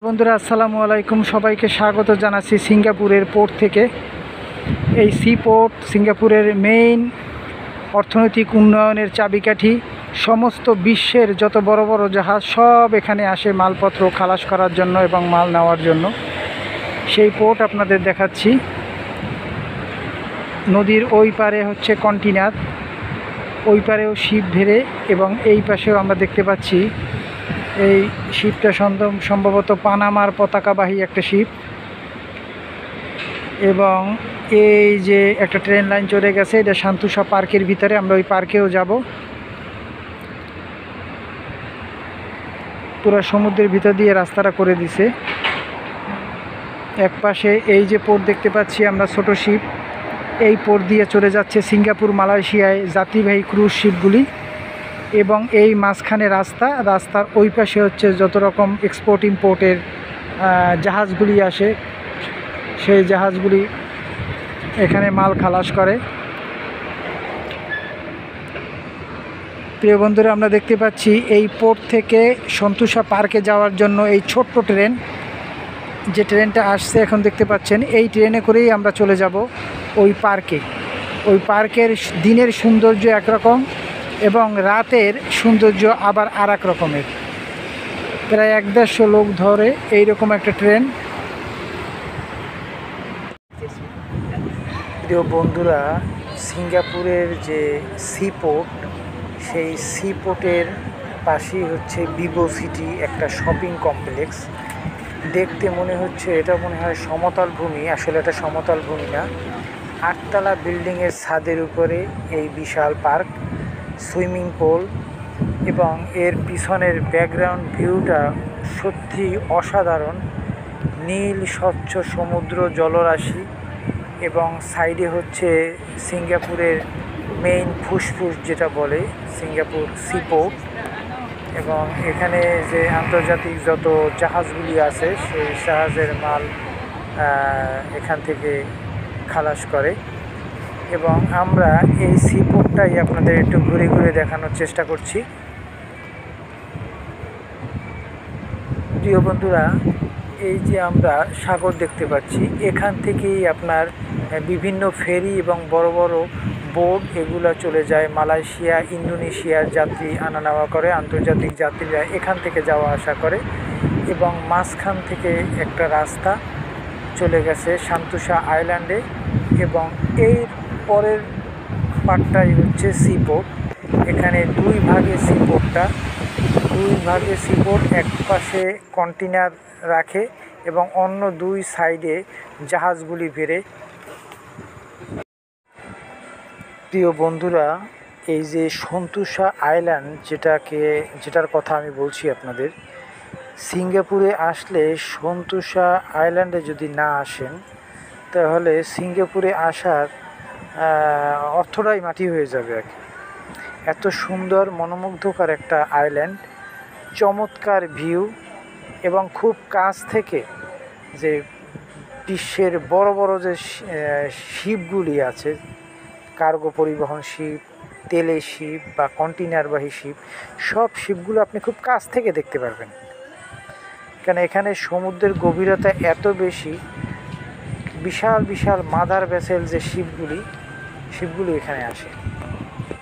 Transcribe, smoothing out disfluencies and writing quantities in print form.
বন্ধুরা আসসালামু আলাইকুম, সবাইকে স্বাগত জানাচ্ছি সিঙ্গাপুরের পোর্ট থেকে। এই সি পোর্ট সিঙ্গাপুরের মেইন অর্থনৈতিক উন্নয়নের চাবিকাঠি। সমস্ত বিশ্বের যত বড় বড় জাহাজ সব এখানে আসে মালপত্র খালাস করার জন্য এবং মাল নেওয়ার জন্য। সেই পোর্ট আপনাদের দেখাচ্ছি। নদীর ওই পারে হচ্ছে কন্টেইনার, ওই পারেও শিপ ভেড়ে, এবং এই পাশেও আমরা দেখতে পাচ্ছি এই শিপটা সম্ভবত পানামার পতাকাবাহী একটা শিপ। এবং এই যে একটা ট্রেন লাইন চলে গেছে, এটা সান্তোসা পার্কের ভিতরে। আমরা ওই পার্কেও যাব। পুরো সমুদ্রের ভিতর দিয়ে রাস্তাটা করে দিছে। এক পাশে এই যে পোর্ট দেখতে পাচ্ছি আমরা, ছোট শিপ, এই পোর্ট দিয়ে চলে যাচ্ছে সিঙ্গাপুর মালয়েশিয়ায় যাত্রীবাহী ক্রুজ শিপগুলি। এবং এই মাঝখানে রাস্তার ওই পাশে হচ্ছে যত রকম এক্সপোর্ট ইম্পোর্টের জাহাজগুলি আসে, সেই জাহাজগুলি এখানে মাল খালাস করে। প্রিয় বন্ধুরা, আমরা দেখতে পাচ্ছি এই পোর্ট থেকে সন্তোসা পার্কে যাওয়ার জন্য এই ছোট্ট ট্রেন, যে ট্রেনটা আসছে এখন দেখতে পাচ্ছেন, এই ট্রেনে করেই আমরা চলে যাব ওই পার্কে। ওই পার্কের দিনের সৌন্দর্য একরকম এবং রাতের সৌন্দর্য আবার আর এক রকমের। প্রায় 150 লোক ধরে এইরকম একটা ট্রেন। প্রিয় বন্ধুরা, সিঙ্গাপুরের যে সি পোর্ট, সেই সি পোর্টের পাশেই হচ্ছে ভিভো সিটি, একটা শপিং কমপ্লেক্স। দেখতে মনে হচ্ছে এটা মনে হয় সমতল ভূমি, আসলে এটা সমতল ভূমি না। 8তলা বিল্ডিংয়ের ছাদের উপরে এই বিশাল পার্ক, সুইমিং পুল, এবং এর পিছনের ব্যাকগ্রাউন্ড ভিউটা সত্যি অসাধারণ। নীল স্বচ্ছ সমুদ্র জলরাশি, এবং সাইডে হচ্ছে সিঙ্গাপুরের মেইন ফুসফুস যেটা বলে সিঙ্গাপুর সি পোর্ট। এবং এখানে যে আন্তর্জাতিক যত জাহাজগুলি আছে সেই জাহাজের মাল এখান থেকে খালাস করে। এবং আমরা এই সি পোর্টটাই আপনাদের একটু ঘুরে ঘুরে দেখানোর চেষ্টা করছি। প্রিয় বন্ধুরা, এই যে আমরা সাগর দেখতে পাচ্ছি, এখান থেকেই আপনার বিভিন্ন ফেরি এবং বড় বড় বোট এগুলো চলে যায় মালয়েশিয়া, ইন্দোনেশিয়ার যাত্রী আনা নেওয়া করে। আন্তর্জাতিক যাত্রীরা এখান থেকে যাওয়া আসা করে। এবং মাঝখান থেকে একটা রাস্তা চলে গেছে সান্তোসা আইল্যান্ডে। এবং এর পরের পার্টটাই হচ্ছে সি পোর্ট। এখানে দুই ভাগে সি পোর্ট, এক পাশে কন্টেইনার রাখে এবং অন্য দুই সাইডে জাহাজগুলি ভেড়ে। প্রিয় বন্ধুরা, এই যে সন্তোসা আইল্যান্ড যেটার কথা আমি বলছি আপনাদের, সিঙ্গাপুরে আসলে সন্তোসা আইল্যান্ডে যদি না আসেন তাহলে সিঙ্গাপুরে আসার অর্থটাই মাটি হয়ে যাবে। এত সুন্দর মনোমুগ্ধকর একটা আইল্যান্ড, চমৎকার ভিউ, এবং খুব কাছ থেকে যে বিশ্বের বড় বড় যে শিপগুলি আছে, কার্গো পরিবহন শিপ, তেলের শিপ বা কন্টেইনারবাহী শিপ, সব শিপগুলো আপনি খুব কাছ থেকে দেখতে পারবেন। কারণ এখানে সমুদ্রের গভীরতা এত বেশি, বিশাল বিশাল মাদার ভেসেল যে শিপগুলি এখানে আসে।